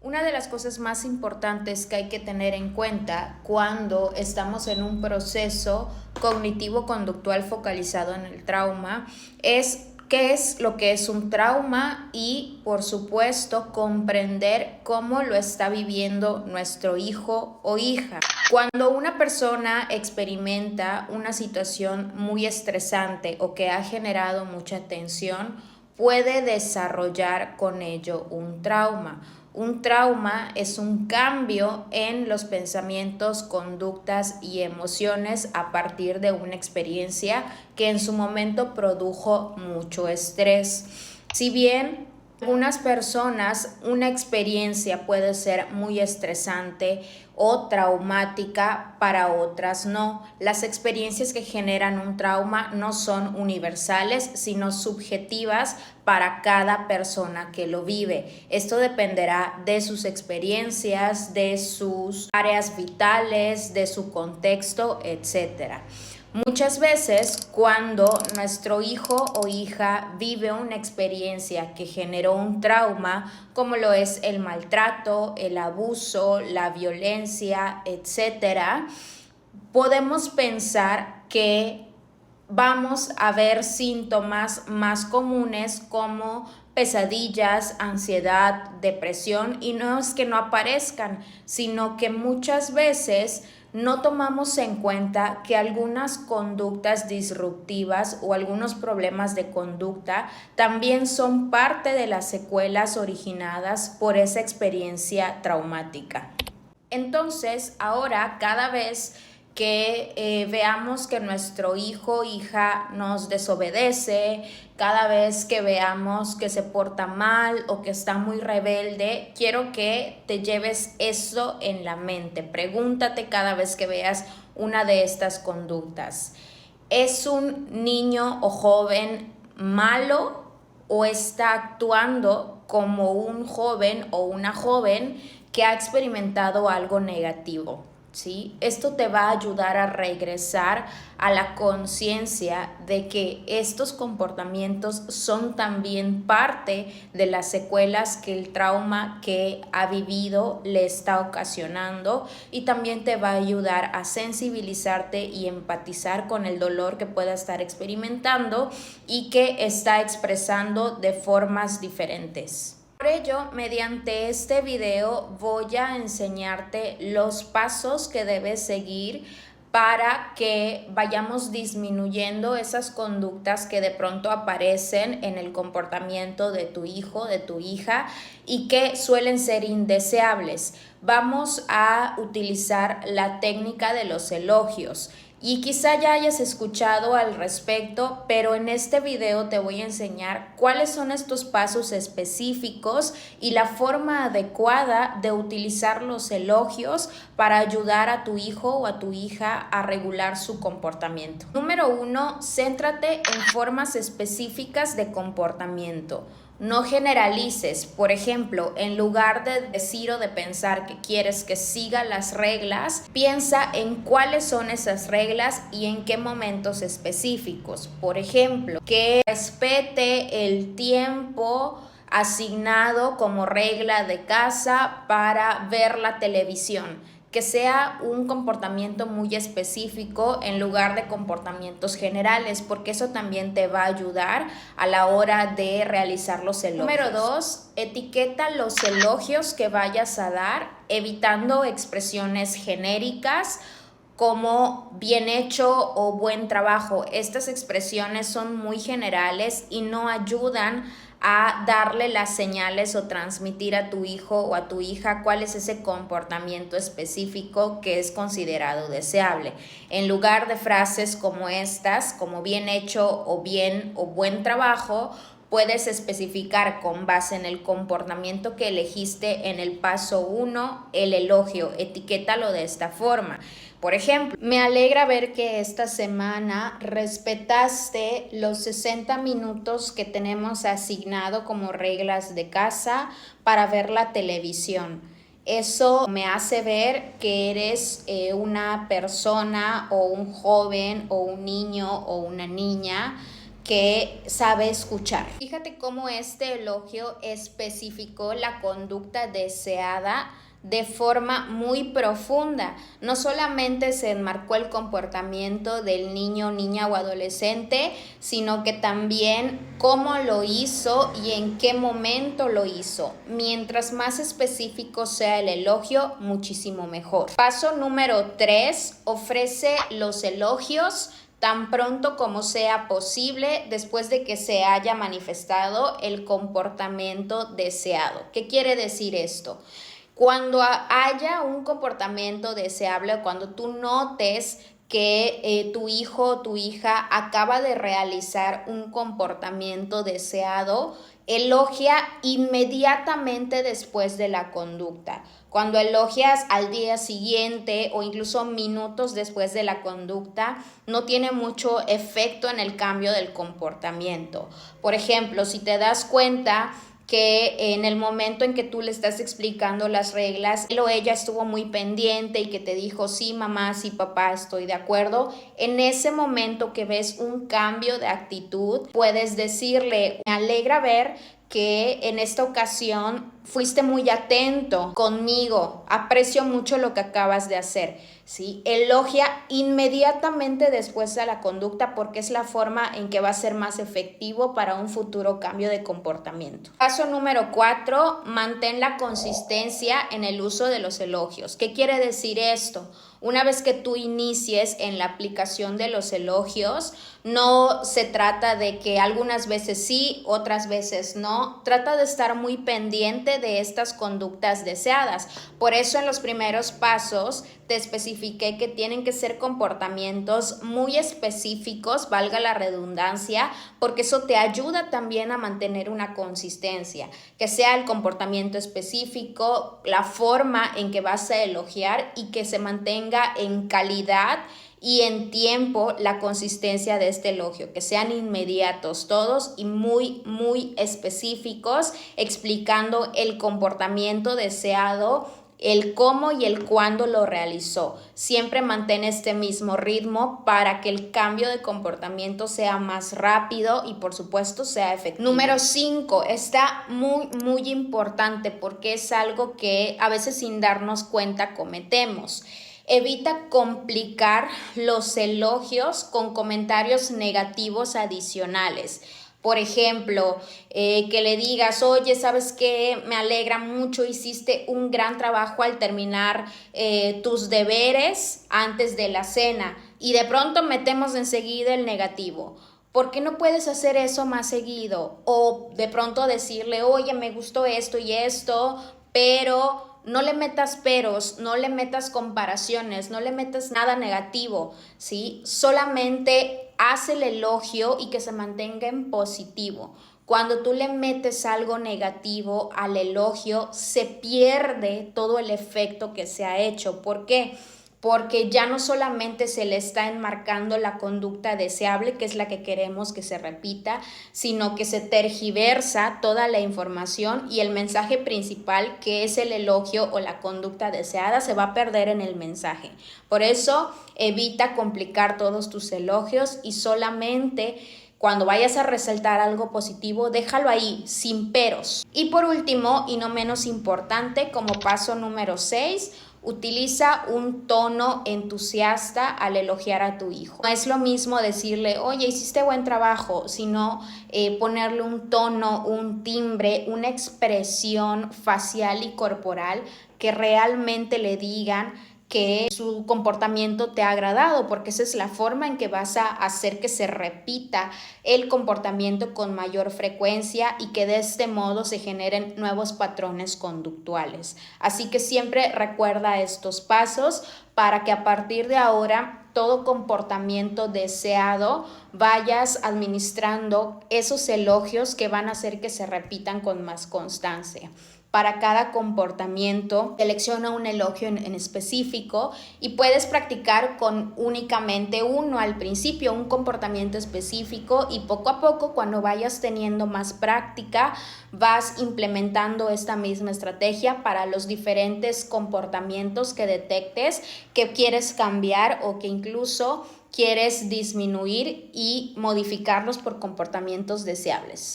Una de las cosas más importantes que hay que tener en cuenta cuando estamos en un proceso cognitivo-conductual focalizado en el trauma es qué es lo que es un trauma y, por supuesto, comprender cómo lo está viviendo nuestro hijo o hija. Cuando una persona experimenta una situación muy estresante o que ha generado mucha tensión, puede desarrollar con ello un trauma. Un trauma es un cambio en los pensamientos, conductas y emociones a partir de una experiencia que en su momento produjo mucho estrés. Si bien algunas personas una experiencia puede ser muy estresante o traumática, para otras no. Las experiencias que generan un trauma no son universales, sino subjetivas para cada persona que lo vive. Esto dependerá de sus experiencias, de sus áreas vitales, de su contexto, etcétera. Muchas veces cuando nuestro hijo o hija vive una experiencia que generó un trauma, como lo es el maltrato, el abuso, la violencia, etcétera, podemos pensar que vamos a ver síntomas más comunes como pesadillas, ansiedad, depresión, y no es que no aparezcan, sino que muchas veces no tomamos en cuenta que algunas conductas disruptivas o algunos problemas de conducta también son parte de las secuelas originadas por esa experiencia traumática. Entonces, ahora cada vez que veamos que nuestro hijo o hija nos desobedece, cada vez que veamos que se porta mal o que está muy rebelde, quiero que te lleves eso en la mente. Pregúntate cada vez que veas una de estas conductas. ¿Es un niño o joven malo o está actuando como un joven o una joven que ha experimentado algo negativo? ¿Sí? Esto te va a ayudar a regresar a la conciencia de que estos comportamientos son también parte de las secuelas que el trauma que ha vivido le está ocasionando, y también te va a ayudar a sensibilizarte y empatizar con el dolor que pueda estar experimentando y que está expresando de formas diferentes. Por ello, mediante este video voy a enseñarte los pasos que debes seguir para que vayamos disminuyendo esas conductas que de pronto aparecen en el comportamiento de tu hijo, de tu hija, y que suelen ser indeseables. Vamos a utilizar la técnica de los elogios. Y quizá ya hayas escuchado al respecto, pero en este video te voy a enseñar cuáles son estos pasos específicos y la forma adecuada de utilizar los elogios para ayudar a tu hijo o a tu hija a regular su comportamiento. Número 1, céntrate en formas específicas de comportamiento. No generalices. Por ejemplo, en lugar de decir o de pensar que quieres que siga las reglas, piensa en cuáles son esas reglas y en qué momentos específicos. Por ejemplo, que respete el tiempo asignado como regla de casa para ver la televisión. Que sea un comportamiento muy específico en lugar de comportamientos generales, porque eso también te va a ayudar a la hora de realizar los elogios. Número 2, etiqueta los elogios que vayas a dar, evitando expresiones genéricas como bien hecho o buen trabajo. Estas expresiones son muy generales y no ayudan a darle las señales o transmitir a tu hijo o a tu hija cuál es ese comportamiento específico que es considerado deseable. En lugar de frases como estas, como bien hecho o bien o buen trabajo, puedes especificar con base en el comportamiento que elegiste en el paso 1 el elogio. Etiquétalo de esta forma. Por ejemplo, me alegra ver que esta semana respetaste los 60 minutos que tenemos asignado como reglas de casa para ver la televisión. Eso me hace ver que eres una persona o un joven o un niño o una niña que sabe escuchar. Fíjate cómo este elogio especificó la conducta deseada de forma muy profunda. No solamente se enmarcó el comportamiento del niño, niña o adolescente, sino que también cómo lo hizo y en qué momento lo hizo. Mientras más específico sea el elogio, muchísimo mejor. Paso número 3, ofrece los elogios tan pronto como sea posible después de que se haya manifestado el comportamiento deseado. ¿Qué quiere decir esto? Cuando haya un comportamiento deseable, cuando tú notes que tu hijo o tu hija acaba de realizar un comportamiento deseado, elogia inmediatamente después de la conducta. Cuando elogias al día siguiente o incluso minutos después de la conducta, no tiene mucho efecto en el cambio del comportamiento. Por ejemplo, si te das cuenta que en el momento en que tú le estás explicando las reglas, él o ella estuvo muy pendiente y que te dijo, sí mamá, sí papá, estoy de acuerdo, en ese momento que ves un cambio de actitud, puedes decirle, me alegra ver que en esta ocasión fuiste muy atento conmigo, aprecio mucho lo que acabas de hacer, ¿sí? Elogia inmediatamente después de la conducta porque es la forma en que va a ser más efectivo para un futuro cambio de comportamiento. Paso número 4, mantén la consistencia en el uso de los elogios. ¿Qué quiere decir esto? Una vez que tú inicies en la aplicación de los elogios, no se trata de que algunas veces sí, otras veces no. Trata de estar muy pendiente de estas conductas deseadas. Por eso en los primeros pasos te especifiqué que tienen que ser comportamientos muy específicos, valga la redundancia, porque eso te ayuda también a mantener una consistencia, que sea el comportamiento específico, la forma en que vas a elogiar y que se mantenga en calidad y en tiempo la consistencia de este elogio, que sean inmediatos todos y muy específicos, explicando el comportamiento deseado, el cómo y el cuándo lo realizó. Siempre mantén este mismo ritmo para que el cambio de comportamiento sea más rápido y por supuesto sea efectivo. Número 5, está muy importante porque es algo que a veces sin darnos cuenta cometemos. Evita complicar los elogios con comentarios negativos adicionales. Por ejemplo, que le digas, oye, ¿sabes qué? Me alegra mucho, hiciste un gran trabajo al terminar tus deberes antes de la cena. Y de pronto metemos enseguida el negativo. ¿Por qué no puedes hacer eso más seguido? O de pronto decirle, oye, me gustó esto y esto, pero no le metas peros, no le metas comparaciones, no le metas nada negativo, ¿sí? Solamente haz el elogio y que se mantenga en positivo. Cuando tú le metes algo negativo al elogio, se pierde todo el efecto que se ha hecho. ¿Por qué? Porque ya no solamente se le está enmarcando la conducta deseable, que es la que queremos que se repita, sino que se tergiversa toda la información y el mensaje principal, que es el elogio o la conducta deseada, se va a perder en el mensaje. Por eso, evita complicar todos tus elogios y solamente cuando vayas a resaltar algo positivo, déjalo ahí, sin peros. Y por último, y no menos importante, como paso número 6, utiliza un tono entusiasta al elogiar a tu hijo. No es lo mismo decirle, oye, hiciste buen trabajo, sino ponerle un tono, un timbre, una expresión facial y corporal que realmente le digan que su comportamiento te ha agradado, porque esa es la forma en que vas a hacer que se repita el comportamiento con mayor frecuencia y que de este modo se generen nuevos patrones conductuales. Así que siempre recuerda estos pasos para que a partir de ahora todo comportamiento deseado vayas administrando esos elogios que van a hacer que se repitan con más constancia. Para cada comportamiento, selecciona un elogio en específico y puedes practicar con únicamente uno al principio, un comportamiento específico, y poco a poco, cuando vayas teniendo más práctica, vas implementando esta misma estrategia para los diferentes comportamientos que detectes que quieres cambiar o que incluso quieres disminuir y modificarlos por comportamientos deseables.